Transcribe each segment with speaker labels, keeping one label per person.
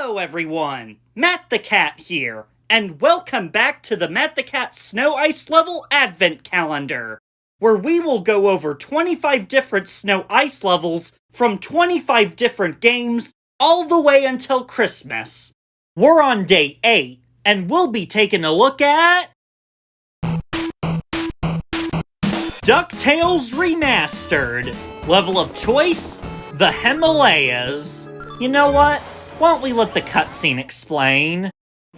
Speaker 1: Hello everyone, Matt the Cat here, and welcome back to the Matt the Cat Snow Ice Level Advent Calendar, where we will go over 25 different snow ice levels from 25 different games all the way until Christmas. We're on day 8, and we'll be taking a look at Ducktales Remastered. Level of choice, The Himalayas. You know what? Why don't we let the cutscene explain?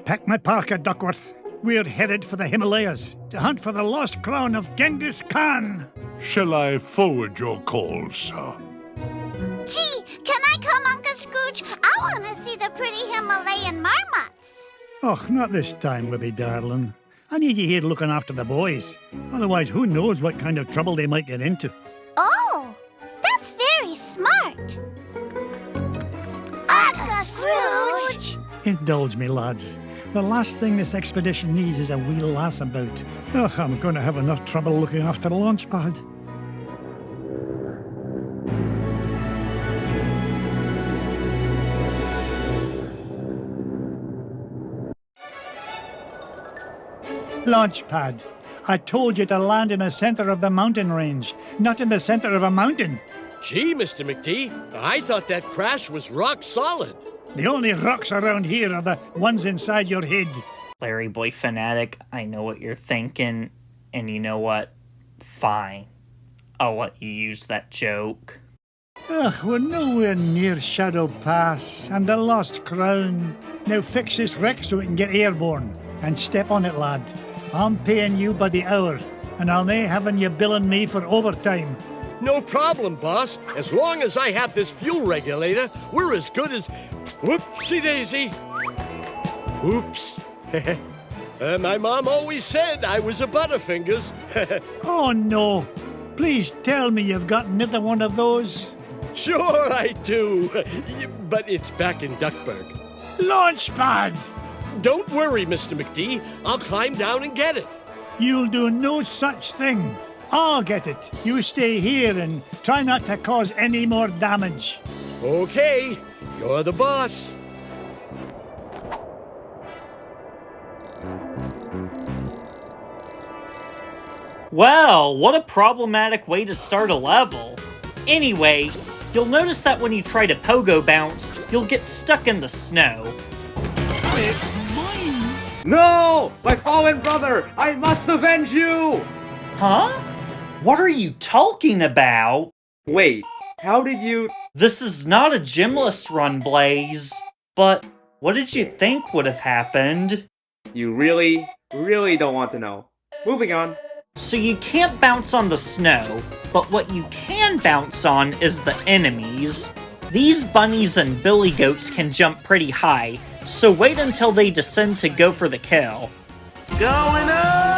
Speaker 2: Pack my parka, Duckworth. We're headed for the Himalayas to hunt for the lost crown of Genghis Khan.
Speaker 3: Shall I forward your call, sir?
Speaker 4: Gee, can I come, Uncle Scrooge? I want to see the pretty Himalayan marmots.
Speaker 2: Oh, not this time, Wibby darling. I need you here looking after the boys. Otherwise, who knows what kind of trouble they might get into.
Speaker 4: Oh, that's very smart. Uncle Scrooge!
Speaker 2: Indulge me, lads. The last thing this expedition needs is a wee lass about. Oh, I'm going to have enough trouble looking after the launch pad. Launch pad. I told you to land in the center of the mountain range, not in the center of a mountain.
Speaker 5: Gee, Mr. McD, I thought that crash was rock solid.
Speaker 2: The only rocks around here are the ones inside your head.
Speaker 1: Larry Boy Fanatic, I know what you're thinking, and you know what? Fine. I'll let you use that joke.
Speaker 2: Ugh, we're nowhere near Shadow Pass and the Lost Crown. Now fix this wreck so we can get airborne. And step on it, lad. I'm paying you by the hour, and I'll nae having you billing me for overtime.
Speaker 5: No problem, boss. As long as I have this fuel regulator, we're as good as... Whoopsie-daisy. Oops. My mom always said I was a Butterfingers.
Speaker 2: Oh, no. Please tell me you've got another one of those.
Speaker 5: Sure I do, but it's back in Duckburg.
Speaker 2: Launchpad!
Speaker 5: Don't worry, Mr. McD. I'll climb down and get it.
Speaker 2: You'll do no such thing. I'll get it. You stay here and try not to cause any more damage.
Speaker 5: Okay, you're the boss.
Speaker 1: Well, what a problematic way to start a level. Anyway, you'll notice that when you try to pogo bounce, you'll get stuck in the snow.
Speaker 6: No! My fallen brother! I must avenge you!
Speaker 1: Huh? What are you talking about?
Speaker 6: Wait, how did you...
Speaker 1: This is not a gymless run, Blaze. But what did you think would have happened?
Speaker 6: You really don't want to know. Moving on.
Speaker 1: So you can't bounce on the snow, but what you can bounce on is the enemies. These bunnies and billy goats can jump pretty high, so wait until they descend to go for the kill.
Speaker 6: Going up!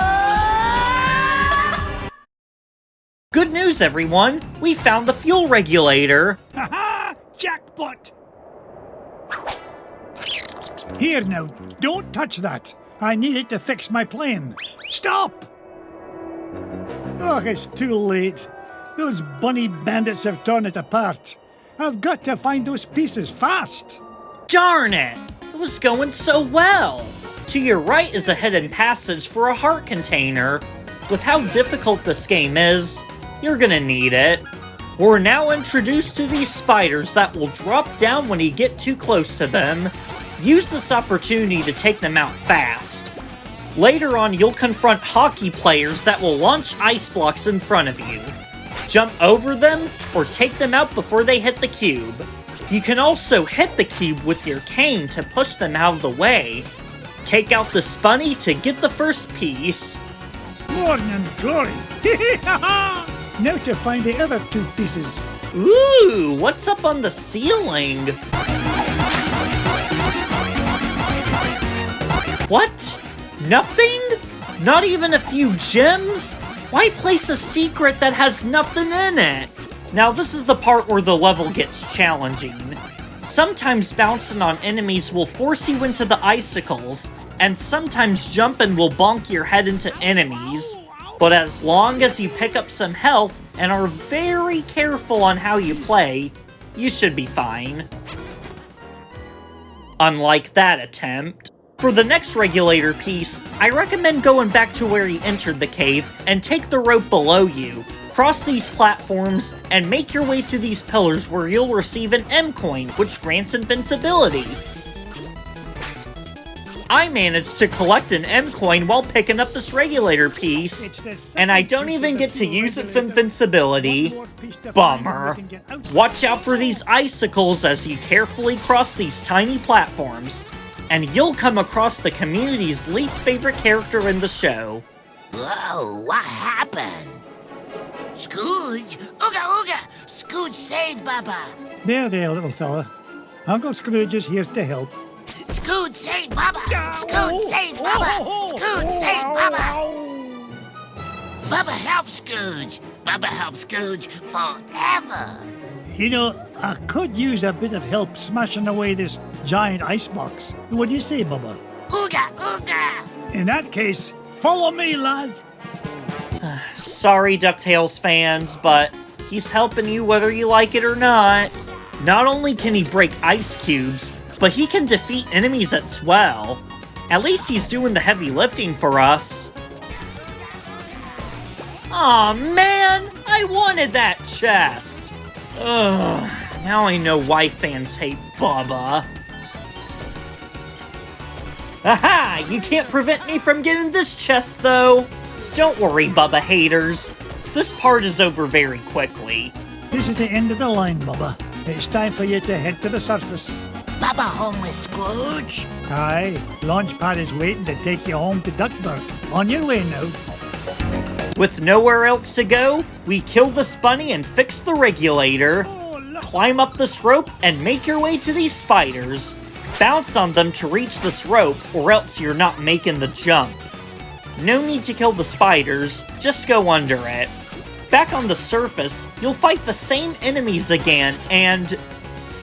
Speaker 1: Good news, everyone! We found the fuel regulator!
Speaker 2: Ha-ha! Jackpot! Here now, don't touch that. I need it to fix my plane. Stop! Oh, it's too late. Those bunny bandits have torn it apart. I've got to find those pieces fast.
Speaker 1: Darn it! It was going so well! To your right is a hidden passage for a heart container. With how difficult this game is, you're gonna need it. We're now introduced to these spiders that will drop down when you get too close to them. Use this opportunity to take them out fast. Later on, you'll confront hockey players that will launch ice blocks in front of you. Jump over them, or take them out before they hit the cube. You can also hit the cube with your cane to push them out of the way. Take out the spunny to get the first piece.
Speaker 2: Morning glory! Now to find the other two pieces.
Speaker 1: Ooh, what's up on the ceiling? What? Nothing? Not even a few gems? Why place a secret that has nothing in it? Now this is the part where the level gets challenging. Sometimes bouncing on enemies will force you into the icicles, and sometimes jumping will bonk your head into enemies. But as long as you pick up some health and are very careful on how you play, you should be fine. Unlike that attempt. For the next regulator piece, I recommend going back to where you entered the cave and take the rope below you. Cross these platforms and make your way to these pillars where you'll receive an M coin, which grants invincibility. I managed to collect an M coin while picking up this regulator piece, and I don't even get to use its invincibility. Bummer. Watch out for these icicles as you carefully cross these tiny platforms, and you'll come across the community's least favorite character in the show.
Speaker 7: Whoa, what happened? Scrooge? Ooga ooga! Scrooge saved Baba!
Speaker 2: There, little fella. Uncle Scrooge is here to help.
Speaker 7: Scrooge saved Baba! Scrooge saved Baba! Scrooge saved Baba! Baba helps Scrooge! Baba helps Scrooge forever!
Speaker 2: You know, I could use a bit of help smashing away this giant icebox. What do you say, Bubba?
Speaker 7: Ooga ooga!
Speaker 2: In that case, follow me, lad.
Speaker 1: Sorry, Ducktales fans, but he's helping you whether you like it or not. Not only can he break ice cubes, but he can defeat enemies at swell. At least he's doing the heavy lifting for us. Aw, man! I wanted that chest! Ugh, now I know why fans hate Bubba. Aha! You can't prevent me from getting this chest, though. Don't worry, Bubba haters. This part is over very quickly.
Speaker 2: This is the end of the line, Bubba. It's time for you to head to the surface.
Speaker 7: Baba home with Scrooge?
Speaker 2: Aye, Launchpad is waiting to take you home to Duckburg. On your way now.
Speaker 1: With nowhere else to go, we kill this bunny and fix the regulator. Climb up this rope and make your way to these spiders. Bounce on them to reach this rope, or else you're not making the jump. No need to kill the spiders, just go under it. Back on the surface, you'll fight the same enemies again, and...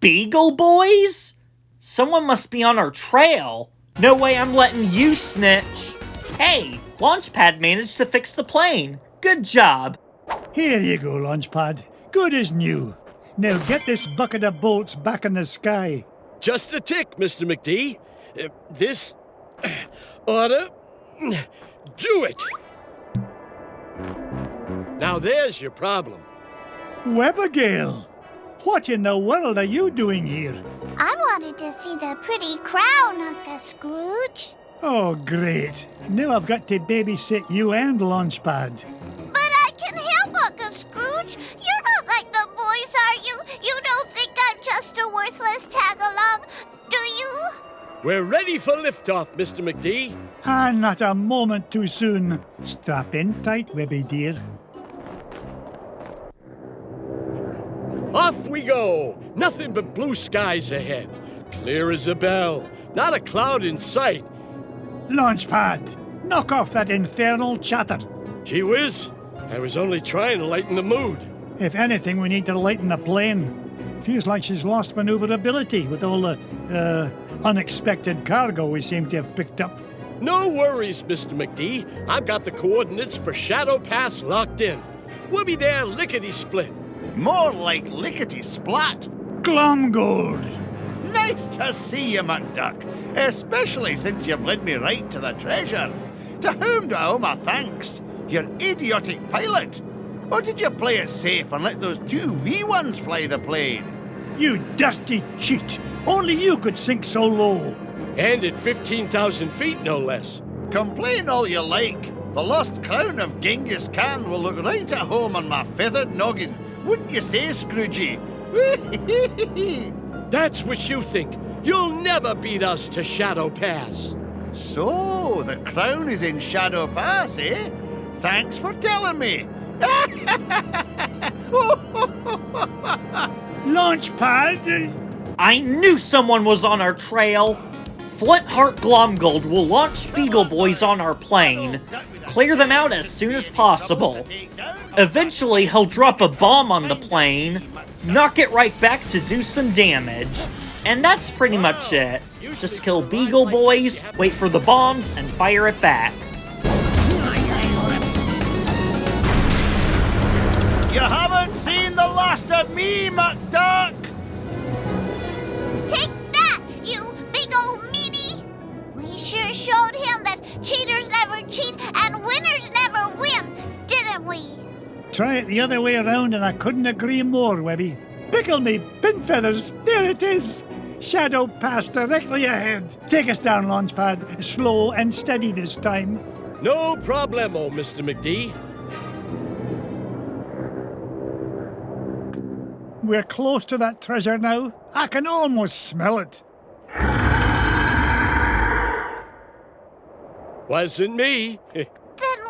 Speaker 1: Beagle Boys? Someone must be on our trail. No way I'm letting you snitch. Hey, Launchpad managed to fix the plane. Good job.
Speaker 2: Here you go, Launchpad. Good as new. Now get this bucket of bolts back in the sky.
Speaker 5: Just a tick, Mr. McD. This oughta do it. Now there's your problem.
Speaker 2: Webbergale! What in the world are you doing here?
Speaker 4: I wanted to see the pretty crown, Uncle Scrooge.
Speaker 2: Oh, great. Now I've got to babysit you and Launchpad.
Speaker 4: But I can help, Uncle Scrooge. You're not like the boys, are you? You don't think I'm just a worthless tag-along, do you?
Speaker 5: We're ready for liftoff, Mr. McD.
Speaker 2: And not a moment too soon. Strap in tight, Webby dear.
Speaker 5: Off we go! Nothing but blue skies ahead. Clear as a bell. Not a cloud in sight.
Speaker 2: Launchpad, knock off that infernal chatter.
Speaker 5: Gee whiz, I was only trying to lighten the mood.
Speaker 2: If anything, we need to lighten the plane. Feels like she's lost maneuverability with all the, unexpected cargo we seem to have picked up.
Speaker 5: No worries, Mr. McD. I've got the coordinates for Shadow Pass locked in. We'll be there lickety-split.
Speaker 8: More like lickety-splat.
Speaker 2: Glomgold!
Speaker 8: Nice to see you, McDuck, especially since you've led me right to the treasure. To whom do I owe my thanks? Your idiotic pilot? Or did you play it safe and let those two wee ones fly the plane?
Speaker 2: You dirty cheat! Only you could sink so low!
Speaker 5: And at 15,000 feet, no less.
Speaker 8: Complain all you like. The lost crown of Genghis Khan will look right at home on my feathered noggin. Wouldn't you say, Scroogey?
Speaker 5: That's what you think. You'll never beat us to Shadow Pass.
Speaker 8: So, the crown is in Shadow Pass, eh? Thanks for telling me.
Speaker 2: Launchpad!
Speaker 1: I knew someone was on our trail. Flintheart Glomgold will launch Beagle Boys on our plane. Clear them out as soon as possible. Eventually, he'll drop a bomb on the plane, knock it right back to do some damage. And that's pretty much it. Just kill Beagle Boys, wait for the bombs, and fire it back.
Speaker 8: You haven't seen the last of me, McDuck!
Speaker 4: Take that, you big cheaters never cheat and winners never win, didn't we?
Speaker 2: Try it the other way around and I couldn't agree more, Webby. Pickle me, pin feathers, there it is. Shadow pass directly ahead. Take us down, Launchpad. Slow and steady this time.
Speaker 5: No problemo, Mr. McD.
Speaker 2: We're close to that treasure now. I can almost smell it.
Speaker 5: Wasn't me.
Speaker 4: Then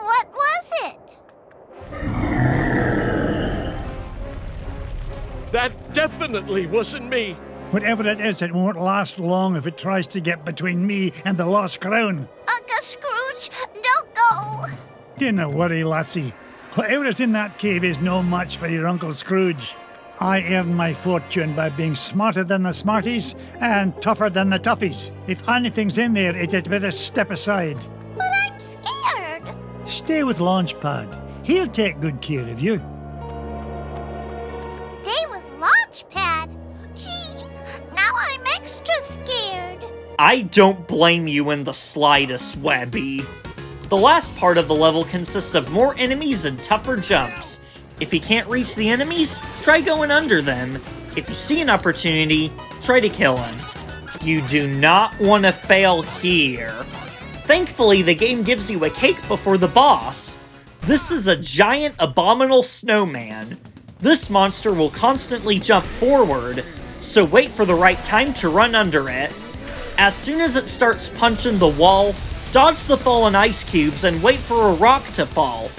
Speaker 4: what was it?
Speaker 5: That definitely wasn't me.
Speaker 2: Whatever it is, it won't last long if it tries to get between me and the lost crown.
Speaker 4: Uncle Scrooge, don't go.
Speaker 2: Dinna worry, lassie. Whatever is in that cave is no match for your Uncle Scrooge. I earn my fortune by being smarter than the smarties and tougher than the toughies. If anything's in there, it had better step aside.
Speaker 4: But I'm scared.
Speaker 2: Stay with Launchpad. He'll take good care of you.
Speaker 4: Stay with Launchpad? Gee, now I'm extra scared.
Speaker 1: I don't blame you in the slightest, Webby. The last part of the level consists of more enemies and tougher jumps. If you can't reach the enemies, try going under them. If you see an opportunity, try to kill him. You do not want to fail here. Thankfully, the game gives you a cake before the boss. This is a giant abominable snowman. This monster will constantly jump forward, so wait for the right time to run under it. As soon as it starts punching the wall, dodge the fallen ice cubes and wait for a rock to fall.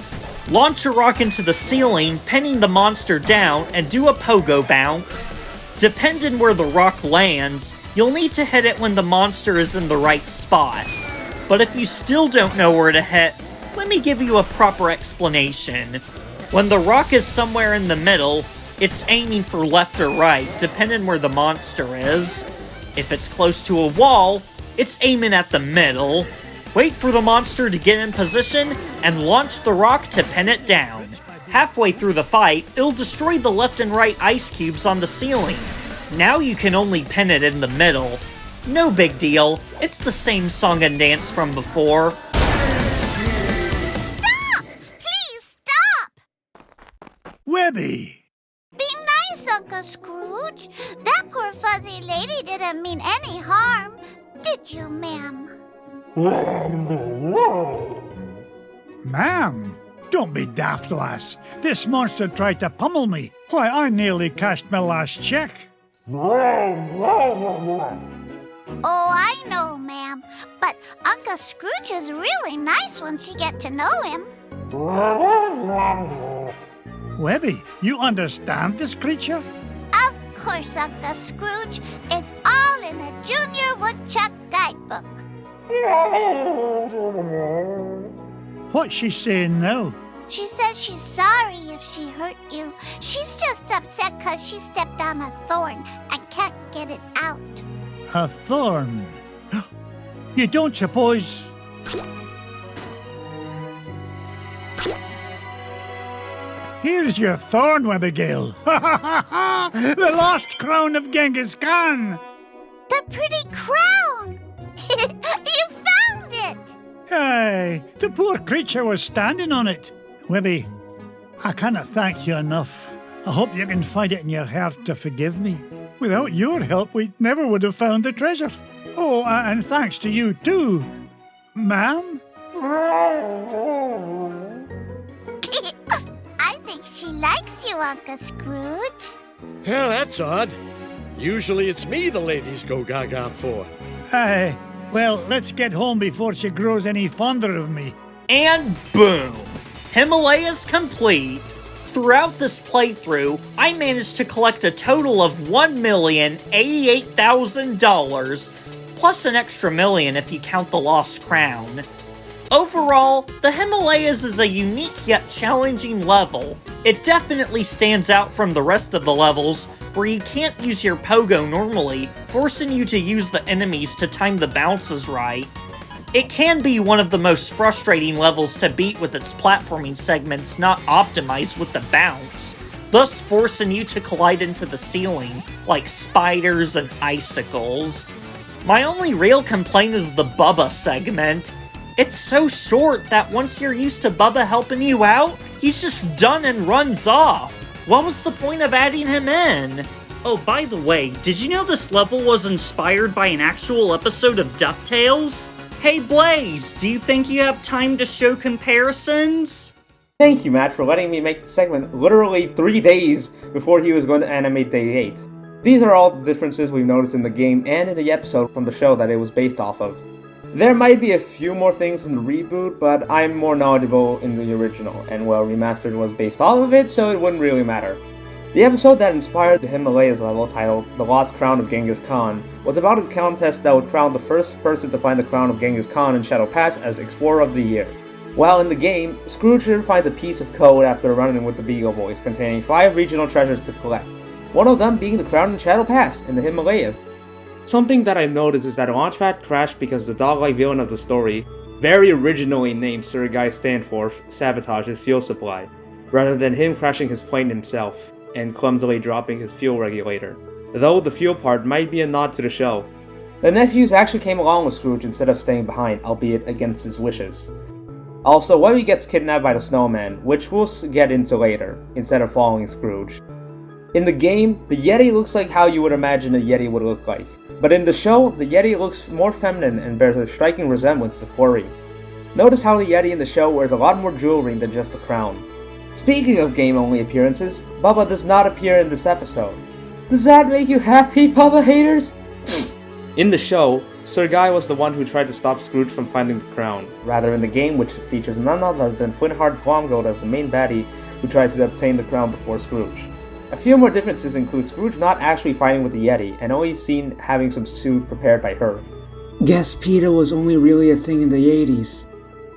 Speaker 1: Launch a rock into the ceiling, pinning the monster down, and do a pogo bounce. Depending where the rock lands, you'll need to hit it when the monster is in the right spot. But if you still don't know where to hit, let me give you a proper explanation. When the rock is somewhere in the middle, it's aiming for left or right, depending where the monster is. If it's close to a wall, it's aiming at the middle. Wait for the monster to get in position, and launch the rock to pin it down. Halfway through the fight, it'll destroy the left and right ice cubes on the ceiling. Now you can only pin it in the middle. No big deal, it's the same song and dance from before.
Speaker 4: Stop! Please stop!
Speaker 2: Webby!
Speaker 4: Be nice, Uncle Scrooge. That poor fuzzy lady didn't mean any harm. Did you, ma'am?
Speaker 2: Ma'am, don't be daft, lass. This monster tried to pummel me. Why, I nearly cashed my last check.
Speaker 4: Oh, I know, ma'am. But Uncle Scrooge is really nice once you get to know him.
Speaker 2: Webby, you understand this creature?
Speaker 4: Of course, Uncle Scrooge. It's all in a Junior Woodchuck guidebook.
Speaker 2: What's she saying now?
Speaker 4: She says she's sorry if she hurt you. She's just upset because she stepped on a thorn and can't get it out.
Speaker 2: A thorn? You don't suppose... Here's your thorn, Abigail. The lost crown of Genghis Khan.
Speaker 4: The pretty crown! You found it!
Speaker 2: Aye, the poor creature was standing on it. Webby, I cannot thank you enough. I hope you can find it in your heart to forgive me. Without your help, we never would have found the treasure. Oh, and thanks to you too, ma'am.
Speaker 4: I think she likes you, Uncle Scrooge.
Speaker 5: Well, that's odd. Usually it's me the ladies go gaga for.
Speaker 2: Aye, well, let's get home before she grows any fonder of me.
Speaker 1: And boom! Himalayas complete! Throughout this playthrough, I managed to collect a total of $1,088,000, plus an extra million if you count the lost crown. Overall, the Himalayas is a unique yet challenging level. It definitely stands out from the rest of the levels, where you can't use your pogo normally, forcing you to use the enemies to time the bounces right. It can be one of the most frustrating levels to beat with its platforming segments not optimized with the bounce, thus forcing you to collide into the ceiling, like spiders and icicles. My only real complaint is the Bubba segment. It's so short that once you're used to Bubba helping you out, he's just done and runs off. What was the point of adding him in? Oh, by the way, did you know this level was inspired by an actual episode of Ducktales? Hey Blaze, do you think you have time to show comparisons?
Speaker 6: Thank you, Matt, for letting me make the segment literally 3 days before he was going to animate Day 8. These are all the differences we've noticed in the game and in the episode from the show that it was based off of. There might be a few more things in the reboot, but I'm more knowledgeable in the original, and well, Remastered was based off of it, so it wouldn't really matter. The episode that inspired the Himalayas level, titled The Lost Crown of Genghis Khan, was about a contest that would crown the first person to find the crown of Genghis Khan in Shadow Pass as Explorer of the Year. While in the game, Scrooge finds a piece of code after running with the Beagle Boys containing 5 regional treasures to collect, one of them being the crown in Shadow Pass in the Himalayas. Something that I've noticed is that Launchpad crashed because the dog-like villain of the story, very originally named Sir Guy Stanforth, sabotaged his fuel supply, rather than him crashing his plane himself and clumsily dropping his fuel regulator, though the fuel part might be a nod to the show. The nephews actually came along with Scrooge instead of staying behind, albeit against his wishes. Also, Webby gets kidnapped by the snowman, which we'll get into later, instead of following Scrooge. In the game, the Yeti looks like how you would imagine a Yeti would look like, but in the show, the Yeti looks more feminine and bears a striking resemblance to Flurry. Notice how the Yeti in the show wears a lot more jewelry than just a crown. Speaking of game-only appearances, Bubba does not appear in this episode. Does that make you happy, Bubba haters? In the show, Sir Guy was the one who tried to stop Scrooge from finding the crown, rather in the game, which features none other than Flintheart Glomgold as the main baddie who tries to obtain the crown before Scrooge. A few more differences include Scrooge not actually fighting with the Yeti, and only seen having some food prepared by her.
Speaker 9: Guess PETA was only really a thing in the 80s.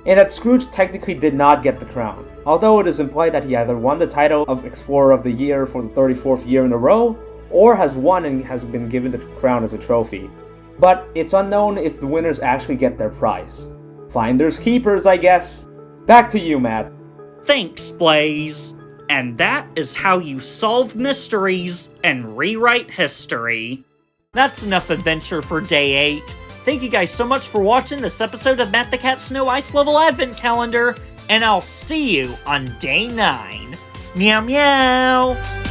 Speaker 6: And that Scrooge technically did not get the crown, although it is implied that he either won the title of Explorer of the Year for the 34th year in a row, or has won and has been given the crown as a trophy. But it's unknown if the winners actually get their prize. Finders keepers, I guess. Back to you, Matt.
Speaker 1: Thanks, Blaze. And that is how you solve mysteries and rewrite history. That's enough adventure for Day 8. Thank you guys so much for watching this episode of Matt the Cat Snow Ice Level Advent Calendar, and I'll see you on Day 9. Meow meow!